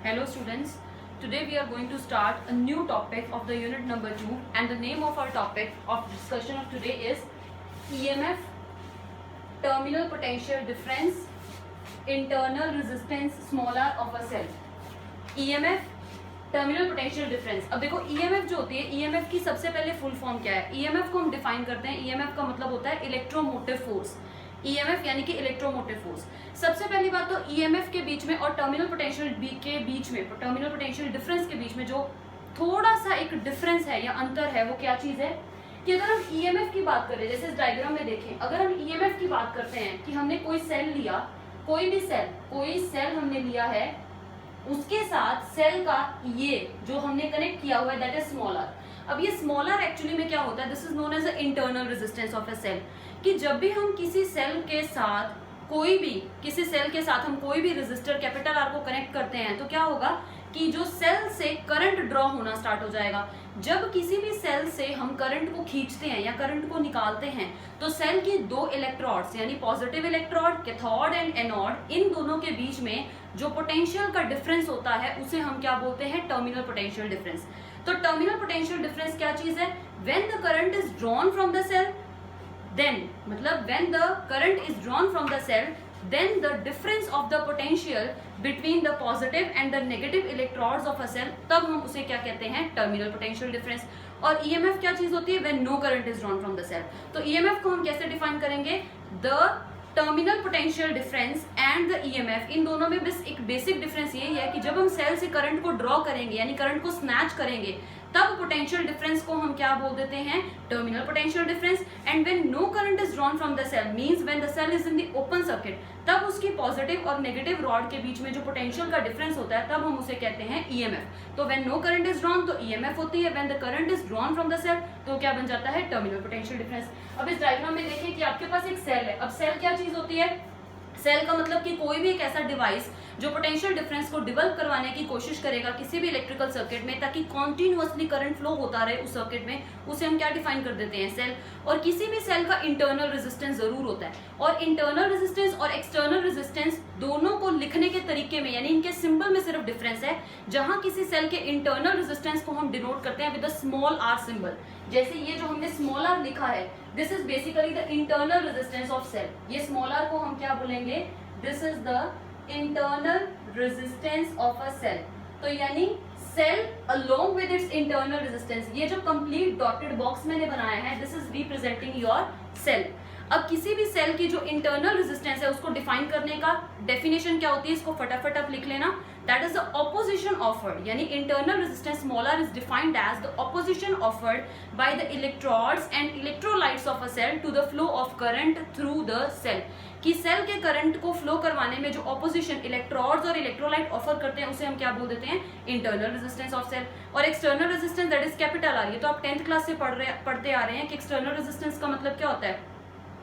Hello students, today we are going to start a new topic of the unit number 2 and the name of our topic of discussion of today is EMF, terminal potential difference, internal resistance small r of a cell. EMF, terminal potential difference. अब देखो EMF जो होती है, EMF की सबसे पहले full form क्या है? EMF को हम डिफाइन करते हैं, EMF का मतलब होता है इलेक्ट्रोमोटिव फोर्स. EMF यानी कि इलेक्ट्रोमोटिव फोर्स. सबसे पहली बात तो EMF के बीच में और टर्मिनल पोटेंशियल के बीच में, टर्मिनल पोटेंशियल डिफरेंस के बीच में जो थोड़ा सा एक डिफरेंस है या अंतर है, वो क्या चीज है कि अगर हम EMF की बात करें, जैसे इस डायग्राम में देखें, अगर हम EMF की बात करते हैं कि हमने कोई सेल लिया, कोई भी सेल, कोई सेल हमने लिया है, उसके साथ सेल का ये जो हमने कनेक्ट किया हुआ है दैट इज स्मॉलर. अब ये स्मॉलर एक्चुअली में क्या होता है? This is known as a internal resistance of a cell. कि जब भी हम किसी सेल के साथ हम कोई भी रेजिस्टर कैपिटल आर को कनेक्ट करते हैं तो क्या होगा कि जो सेल से करंट ड्रॉ होना स्टार्ट हो जाएगा. जब किसी भी सेल से हम करंट को खींचते हैं या करंट को निकालते हैं तो सेल की दो इलेक्ट्रोड्स यानी positive electrode cathode and anode, इन दोनों के बीच में जो पोटेंशियल का डिफरेंस होता है उसे हम क्या बोलते हैं? Terminal potential difference. तो टर्मिनल पोटेंशियल डिफरेंस क्या चीज है? When the current is drawn from the cell, then मतलब when the current is drawn from the cell, then the difference of the potential between the positive and the negative electrodes of a cell, तब हम उसे क्या कहते हैं? Terminal potential difference. और EMF क्या चीज होती है? when no current is drawn from the cell. तो EMF को हम कैसे डिफाइन करेंगे? the terminal potential difference and the EMF, इन दोनों में बस एक बेसिक डिफरेंस यही है कि जब हम सेल से करंट को ड्रॉ करेंगे यानी करंट को स्नैच करेंगे तब पोटेंशियल डिफरेंस को हम क्या बोल देते हैं? Terminal potential difference. And when no current is drawn from the cell means when the cell is in the open circuit, तब उसकी पॉजिटिव और नेगेटिव रॉड के बीच में जो पोटेंशियल का डिफरेंस होता है तब हम उसे कहते हैं EMF. तो when no current is drawn तो EMF होती है, when the current is drawn from the cell तो क्या बन जाता है? Terminal potential difference. अब इस डायग्राम में देखें कि आपके पास एक सेल है. अब सेल क्या चीज होती है? सेल का मतलब कि कोई भी एक ऐसा डिवाइस जो पोटेंशियल डिफरेंस को डेवलप करवाने की कोशिश करेगा किसी भी इलेक्ट्रिकल सर्किट में ताकि कॉन्टिन्यूअसली करंट फ्लो होता रहे उस सर्किट में, उसे हम क्या डिफाइन कर देते हैं? सेल. और किसी भी सेल का इंटरनल रेजिस्टेंस जरूर होता है. और इंटरनल रेजिस्टेंस और एक्सटर्नल रेजिस्टेंस दोनों को लिखने के तरीके में यानी इनके सिंबल में सिर्फ डिफरेंस है. जहां किसी सेल के इंटरनल रेजिस्टेंस को हम डिनोट करते हैं with a small R symbol, जैसे ये जो हमने स्मॉल आर लिखा है, this is basically the internal resistance of cell. ये स्मॉल आर को हम क्या बोलेंगे? This is the internal resistance of a cell. तो यानी cell along with its internal resistance, ये जो कंप्लीट डॉटेड बॉक्स मैंने बनाया है, this is representing your cell. अब किसी भी सेल की जो इंटरनल रेजिस्टेंस है उसको डिफाइन करने का डेफिनेशन क्या होती है? इसको फटाफट आप लिख लेना. That is the opposition offered, यानी internal resistance small R is defined as the opposition offered by the electrodes and electrolytes of a cell to the flow of current through the cell. कि cell के current को flow करवाने में जो opposition electrodes और electrolyte offer करते हैं उसे हम क्या बोल देते हैं? Internal resistance of cell. और external resistance that is capital R. ये तो आप 10th क्लास से पढ़ते आ रहे हैं कि एक्सटर्नल रेजिस्टेंस का मतलब क्या होता है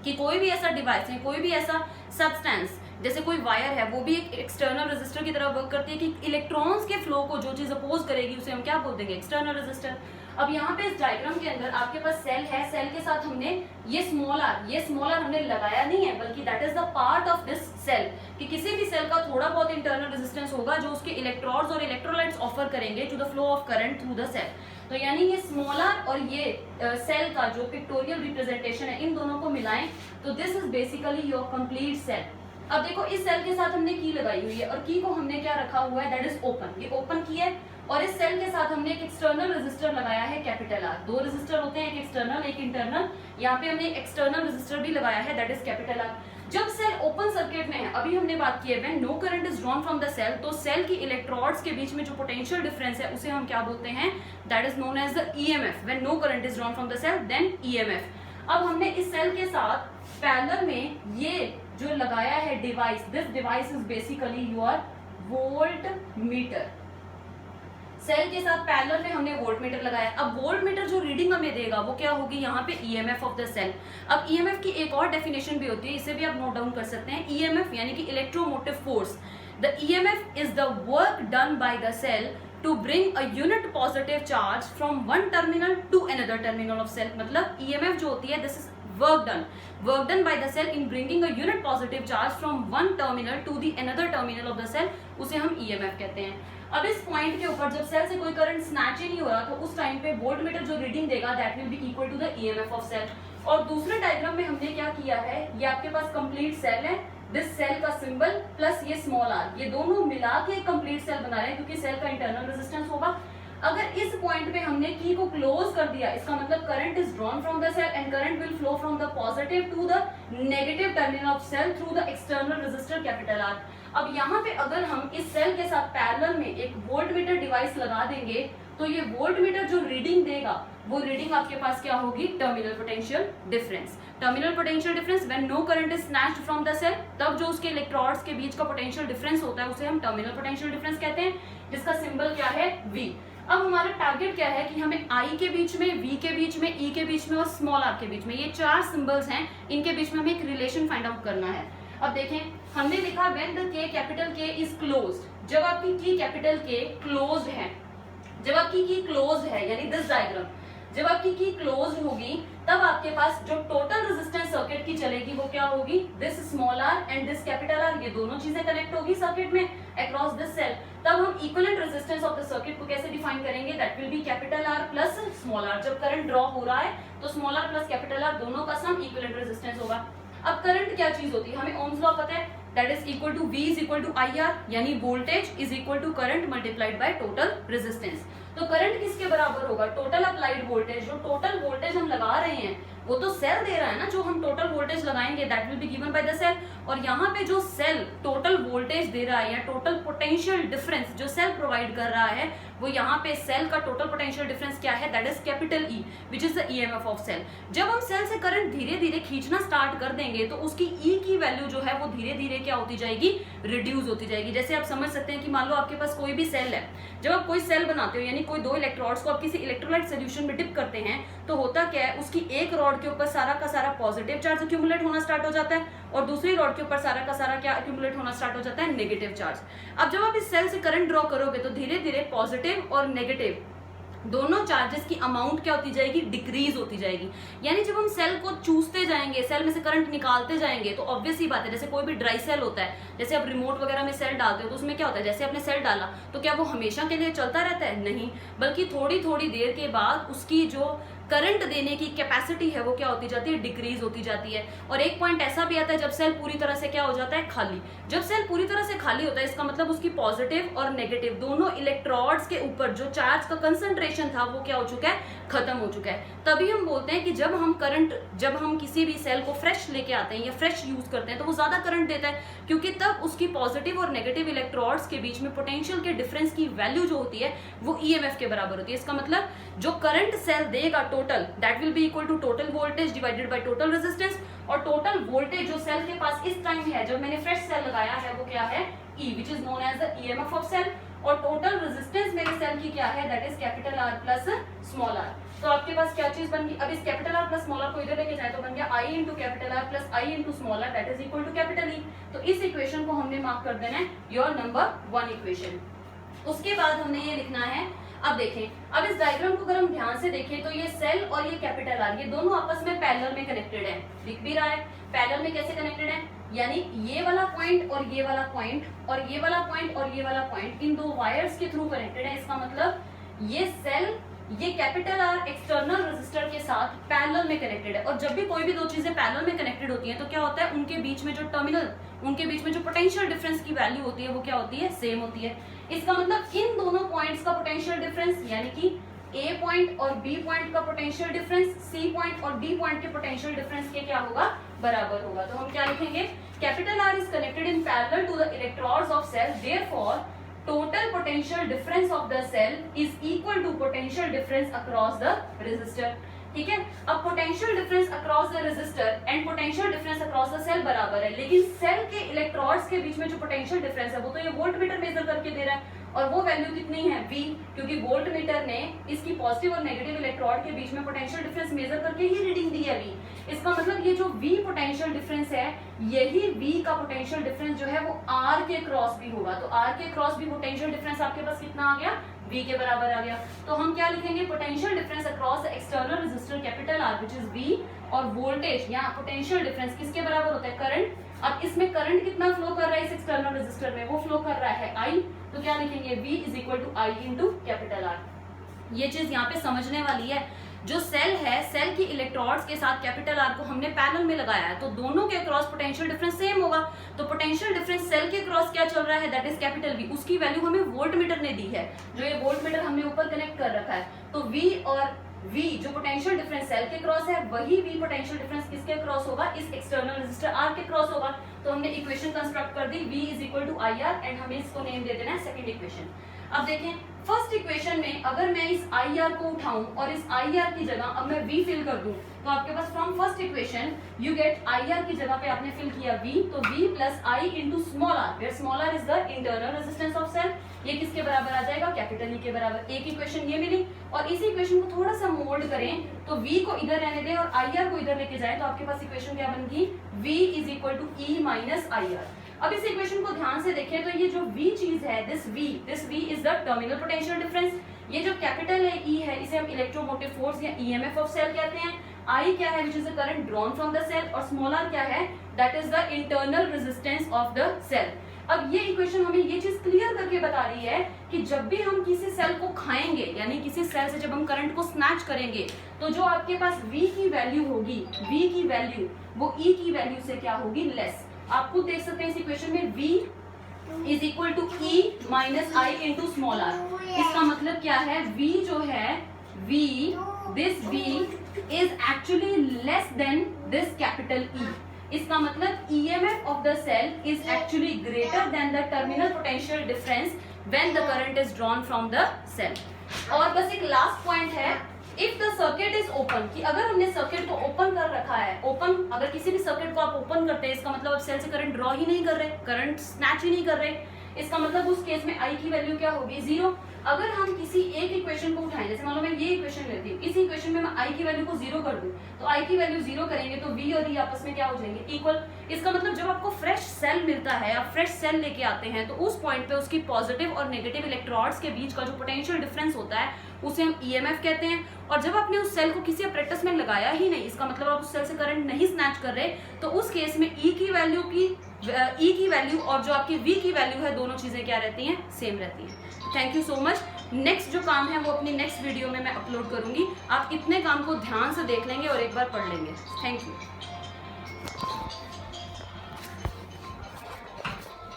कि कोई भी ऐसा डिवाइस है, कोई भी ऐसा सब्सटेंस, जैसे कोई वायर है, वो भी एक एक्सटर्नल रेजिस्टर की तरह वर्क करती है कि इलेक्ट्रॉन्स के फ्लो को जो चीज अपोज करेगी उसे हम क्या बोल देंगे? External resistor. अब यहाँ पे इस डायग्राम के अंदर आपके पास सेल है, सेल के साथ हमने ये स्मॉल आर हमने लगाया नहीं है, बल्कि that is the part of this cell. कि किसी भी सेल का थोड़ा बहुत इंटरनल रेजिस्टेंस होगा जो उसके इलेक्ट्रोड्स और इलेक्ट्रोलाइट्स ऑफर करेंगे to the flow of current through the cell. तो यानी ये स्मॉल आर और ये सेल का जो पिक्टोरियल रिप्रेजेंटेशन है, इन दोनों को मिलाएं तो this is basically your complete cell. अब देखो इस सेल के साथ हमने की लगाई हुई है और की को हमने क्या रखा हुआ है? That is open. ये ओपन की है और इस सेल के साथ हमने एक एक्सटर्नल रेजिस्टर लगाया है कैपिटल आर. दो रेजिस्टर होते हैं, एक एक्सटर्नल एक इंटरनल. यहाँ पे हमने एक्सटर्नल रेजिस्टर भी लगाया है दैट इज कैपिटल आर. जब सेल ओपन सर्किट में है, अभी हमने बात की है when no current is drawn from the cell, तो सेल की इलेक्ट्रोड्स के बीच में जो पोटेंशियल डिफरेंस है उसे हम क्या बोलते हैं? That is known as the EMF. When no current is drawn from the cell then EMF. अब हमने इस सेल के साथ पैरेलल में ये जो लगाया है device, this device is basically your voltmeter. Cell के साथ पैरेलल में हमने वोल्ट मीटर लगाया. अब वोल्ट मीटर जो रीडिंग हमें देगा वो क्या होगी? यहाँ पे EMF ऑफ द सेल. अब EMF की एक और डेफिनेशन भी होती है, इसे भी आप नोट डाउन कर सकते हैं. EMF यानी कि electromotive force. The EMF is the work done by the cell to bring a unit positive charge from one terminal to another terminal of cell. मतलब EMF जो होती है this is work done by the cell in bringing a unit positive charge from one terminal to the another terminal of the cell, उसे हम EMF कहते हैं. अब इस पॉइंट के ऊपर जब सेल से कोई करंट स्नैच ही नहीं हो रहा तो उस टाइम पे वोल्टमीटर जो रीडिंग देगा that will be equal to the EMF of cell. और दूसरे डायग्राम में हमने क्या किया है, ये आपके पास कंप्लीट सेल है, दिस सेल का सिंबल प्लस ये स्मॉल आर, ये दोनों मिला के कंप्लीट सेल बना रहे हैं क्योंकि सेल का इंटरनल रेजिस्टेंस होगा। अगर इस पॉइंट पे हमने की को क्लोज कर दिया, इसका मतलब current is drawn from the cell and current will flow from the positive to the negative terminal of cell through the external resistor capital R. अब यहाँ पे अगर हम इस सेल के साथ पैरेलल में एक वोल्टमीटर डिवाइस लगा देंगे तो ये वोल्टमीटर जो रीडिंग देगा वो रीडिंग आपके पास क्या होगी, terminal potential difference. Terminal potential difference when no current is snatched from the cell, तब जो उसके इलेक्ट्रोड्स के बीच का पोटेंशियल डिफरेंस होता है उसे हम टर्मिनल पोटेंशियल डिफरेंस कहते हैं, जिसका सिंबल क्या है, V। अब हमारा टारगेट क्या है कि हमें I के बीच में, V के बीच में, E के बीच में और स्मॉल r के बीच में, ये चार सिंबल्स हैं, इनके बीच में हमें एक रिलेशन फाइंड आउट करना है। अब देखें, हमने लिखा when the K capital K is closed, जब आपकी K कैपिटल K क्लोज्ड है, जब आपकी की क्लोज्ड है यानी दिस डायग्राम, जब आपकी की क्लोज्ड होगी तब आपके पास जो टोटल रेजिस्टेंस सर्किट की चलेगी वो क्या होगी, this small r and this capital R, ये दोनों चीजें कनेक्ट होगी सर्किट में अक्रॉस दिस सेल। तब हम equivalent resistance of the circuit को कैसे डिफाइन करेंगे, that will be capital R plus small r। जब करंट ड्रॉ हो रहा है तो small r plus capital R दोनों का सम इक्विवेलेंट रेजिस्टेंस होगा। अब करंट क्या चीज होती है, हमें ओम्स लॉ पता है, that is equal to V is equal to IR, यानी voltage is equal to current multiplied by total resistance. तो करंट किसके बराबर होगा, टोटल अप्लाइड वोल्टेज, जो टोटल वोल्टेज हम लगा रहे हैं वो तो सेल दे रहा है ना, जो हम टोटल वोल्टेज लगाएंगे that will be given by the cell. और यहाँ पे जो सेल टोटल वोल्टेज दे रहा है या टोटल पोटेंशियल डिफरेंस जो सेल प्रोवाइड कर रहा है, वो यहाँ पे सेल का टोटल पोटेंशियल डिफरेंस क्या है, that is capital E which is the EMF of cell. जब हम सेल से करंट धीरे धीरे खींचना स्टार्ट कर देंगे तो उसकी E की वैल्यू जो है वो धीरे धीरे क्या होती जाएगी, रिड्यूस होती जाएगी। जैसे आप समझ सकते हैं कि मान लो आपके पास कोई भी सेल है, जब आप कोई सेल बनाते हो यानी कोई दो इलेक्ट्रोड्स को आप किसी इलेक्ट्रोलाइट सोल्यूशन में डिप करते हैं तो होता क्या है, उसकी एक रॉड के ऊपर सारा का सारा पॉजिटिव चार्ज एक्यूमुलेट होना स्टार्ट हो जाता है और दूसरी रॉड के ऊपर सारा का सारा क्या एक्यूमुलेट होना स्टार्ट हो जाता है, नेगेटिव चार्ज। अब जब आप इस सेल से करंट ड्रॉ करोगे तो धीरे धीरे पॉजिटिव और नेगेटिव दोनों चार्जेस की अमाउंट क्या होती जाएगी, डिक्रीज होती जाएगी। यानी जब हम सेल को चूसते जाएंगे, सेल में से करंट निकालते जाएंगे तो ऑब्वियस ही बात है, जैसे कोई भी ड्राई सेल होता है, जैसे आप रिमोट वगैरह में सेल डालते हो तो उसमें क्या होता है, जैसे आपने सेल डाला तो क्या वो हमेशा के लिए चलता रहता है, नहीं, बल्कि थोड़ी थोड़ी देर के बाद उसकी जो करंट देने की कैपेसिटी है वो क्या होती जाती है, डिक्रीज होती जाती है। और एक पॉइंट ऐसा भी आता है जब सेल पूरी तरह से क्या हो जाता है, खाली। जब सेल पूरी तरह से खाली होता है इसका मतलब उसकी पॉजिटिव और नेगेटिव दोनों इलेक्ट्रोड्स के ऊपर जो चार्ज का कंसंट्रेशन था वो क्या हो चुका है, खत्म हो चुका है। तभी हम बोलते हैं कि जब हम किसी भी सेल को फ्रेश लेके आते हैं या फ्रेश यूज करते हैं तो वो ज्यादा करंट देता है, क्योंकि तब उसकी पॉजिटिव और नेगेटिव इलेक्ट्रोड्स के बीच में पोटेंशियल के डिफरेंस की वैल्यू जो होती है वो ईएमएफ के बराबर होती है। इसका मतलब जो करंट सेल देगा total that will be equal to total voltage divided by total resistance, और टोटल वोल्टेज जो सेल के पास इस टाइम है जब मैंने फ्रेश सेल लगाया है वो क्या है, E which is known as the EMF of cell. और टोटल रेजिस्टेंस मेरे सेल की क्या है, that is capital R plus small r। तो आपके पास क्या चीज बन गई, अब इस capital R plus small r को इधर लेके जाए तो बन गया I into capital R plus I into small r that is equal to capital E। तो इस इक्वेशन को हमने मार्क कर देना है योर नंबर 1 इक्वेशन। उसके बाद हमने ये लिखना है, अब देखें, अब इस डायग्राम को अगर हम ध्यान से देखें तो ये सेल और ये कैपिटल R ये दोनों आपस में पैरेलल में कनेक्टेड है, दिख भी रहा है पैरेलल में कैसे कनेक्टेड है, यानी ये वाला पॉइंट और ये वाला पॉइंट और ये वाला पॉइंट और ये वाला पॉइंट इन दो वायर्स के थ्रू कनेक्टेड है। इसका मतलब ये सेल ये कैपिटल R एक्सटर्नल रेजिस्टर के साथ पैरेलल में कनेक्टेड है। और जब भी कोई भी दो चीजें पैरेलल में कनेक्टेड होती हैं तो क्या होता है, उनके बीच में जो टर्मिनल, उनके बीच में जो पोटेंशियल डिफरेंस की वैल्यू होती है वो क्या होती है, सेम होती है। इसका मतलब इन दोनों पॉइंट्स का पोटेंशियल डिफरेंस यानी कि A पॉइंट और B पॉइंट का पोटेंशियल डिफरेंस C पॉइंट और D पॉइंट के पोटेंशियल डिफरेंस के क्या होगा, बराबर होगा। तो हम क्या लिखेंगे, capital R is connected in parallel to the electrodes of cell, therefore total potential difference of the cell is equal to potential difference across the resistor। ठीक है, अब potential difference across the resistor and potential difference across the cell बराबर है, लेकिन cell के electrodes के बीच में जो पोटेंशियल डिफरेंस है वो तो ये वोल्टमीटर मेजर करके दे रहा है, और वो वैल्यू कितनी है, V, क्योंकि वोल्टमीटर ने इसकी पॉजिटिव और नेगेटिव इलेक्ट्रोड के बीच में पोटेंशियल डिफरेंस मेजर करके ही रीडिंग दी है V। इसका मतलब ये जो V पोटेंशियल डिफरेंस है यही V का पोटेंशियल डिफरेंस जो है वो R के क्रॉस भी होगा। तो R के क्रॉस भी पोटेंशियल डिफरेंस आपके पास कितना आ गया, V के बराबर आ गया। तो हम क्या लिखेंगे, potential difference across the external resistor capital R which is V, और वोल्टेज या पोटेंशियल डिफरेंस किसके बराबर होता है, करंट अब इसमें करंट कितना फ्लो कर रहा है इस एक्सटर्नल रेजिस्टर में, वो फ्लो कर रहा है I, तो क्या लिखेंगे V is equal to I into capital R। ये चीज यहाँ पे समझने वाली है। जो सेल है, सेल की इलेक्ट्रोड्स के साथ कैपिटल R को हमने पैरेलल में लगाया है, तो दोनों के क्रॉस पोटेंशियल डिफरेंस सेम होगा। तो पोटेंशियल डिफरेंस सेल के क्रॉस क्या चल रहा है, दैट इज कैपिटल V, उसकी वैल्यू हमें वोल्ट मीटर ने दी है, जो ये वोल्ट मीटर हमने ऊपर कनेक्ट कर रखा है। तो V और V जो पोटेंशियल डिफरेंस सेल के क्रॉस है, वही V पोटेंशियल डिफरेंस किसके क्रॉस होगा, इस एक्सटर्नल रेजिस्टर R के क्रॉस होगा। तो हमने इक्वेशन कंस्ट्रक्ट कर दी, V is equal to IR, and हमें इसको नेम दे देना है सेकंड इक्वेशन। अब देखें फर्स्ट इक्वेशन में अगर मैं इस IR को उठाऊं और इस IR की जगह अब मैं V फिल कर दूं, तो आपके पास from first equation you get IR की जगह पे आपने फिल किया V, तो V plus I into small r, where small r is the internal resistance of cell. ये किसके बराबर आ जाएगा, कैपिटल E के बराबर। एक इक्वेशन ये मिली, और इसी इक्वेशन को थोड़ा सा मोल्ड करें तो V को इधर रहने दें और IR को इधर लेके जाए, तो आपके पास इक्वेशन क्या बन गई, V is equal to E minus IR। अब इस इक्वेशन को ध्यान से देखें तो ये जो V चीज है, this V is the terminal potential difference. ये जो कैपिटल है E है, इसे हम इलेक्ट्रोमोटिव फोर्स या EMF ऑफ सेल कहते हैं। I क्या है, which is the current drawn from the cell, और स्मॉल r क्या है, that is the internal resistance of the cell. अब ये इक्वेशन हमें ये चीज क्लियर करके बता रही है कि जब भी हम किसी सेल को खाएंगे, यानी किसी सेल से जब हम करंट को स्नैच करेंगे, तो जो आपके पास V की वैल्यू होगी, V की वैल्यू वो E की वैल्यू से क्या होगी, लेस। आप खुद देख सकते हैं इस इक्वेशन में V is equal to E minus I into small r। इसका मतलब क्या है, V जो है, this V is actually less than this capital E। इसका मतलब EMF of the cell is actually greater than the terminal potential difference when the current is drawn from the cell। और बस एक लास्ट पॉइंट है, if the circuit is open, कि अगर हमने circuit को ओपन कर रखा है, ओपन अगर किसी भी सर्किट को आप ओपन करते हैं, इसका मतलब आप सेल से करंट ड्रॉ ही नहीं कर रहे, करंट स्नैच ही नहीं कर रहे, इसका मतलब उस केस में I की वैल्यू क्या होगी, 0। अगर हम किसी एक इक्वेशन को उठाएं, जैसे मान लो मैं ये इक्वेशन लेती हूँ, इस इक्वेशन में मैं I की वैल्यू को 0 कर दूं, तो I की वैल्यू 0 करेंगे तो V और E आपस में क्या हो जाएंगे, इक्वल। इसका मतलब जब आपको फ्रेश सेल मिलता है, आप फ्रेश सेल लेके आते हैं, तो उस पॉइंट पे उसकी पॉजिटिव और नेगेटिव इलेक्ट्रोड्स के बीच का जो पोटेंशियल डिफरेंस होता है, उसे हम EMF कहते हैं। और जब आपने उस सेल को किसी अपरेटस में लगाया ही नहीं, इसका मतलब आप उस सेल से करंट नहीं स्नैच कर रहे, तो उस केस में E की वैल्यू और जो आपकी V की वैल्यू है, दोनों चीजें क्या रहती हैं, सेम रहती हैं। Thank you so much. Next जो काम है वो अपनी नेक्स्ट वीडियो में मैं अपलोड करूंगी। आप इतने काम को ध्यान से देख लेंगे और एक बार पढ़ लेंगे। Thank you.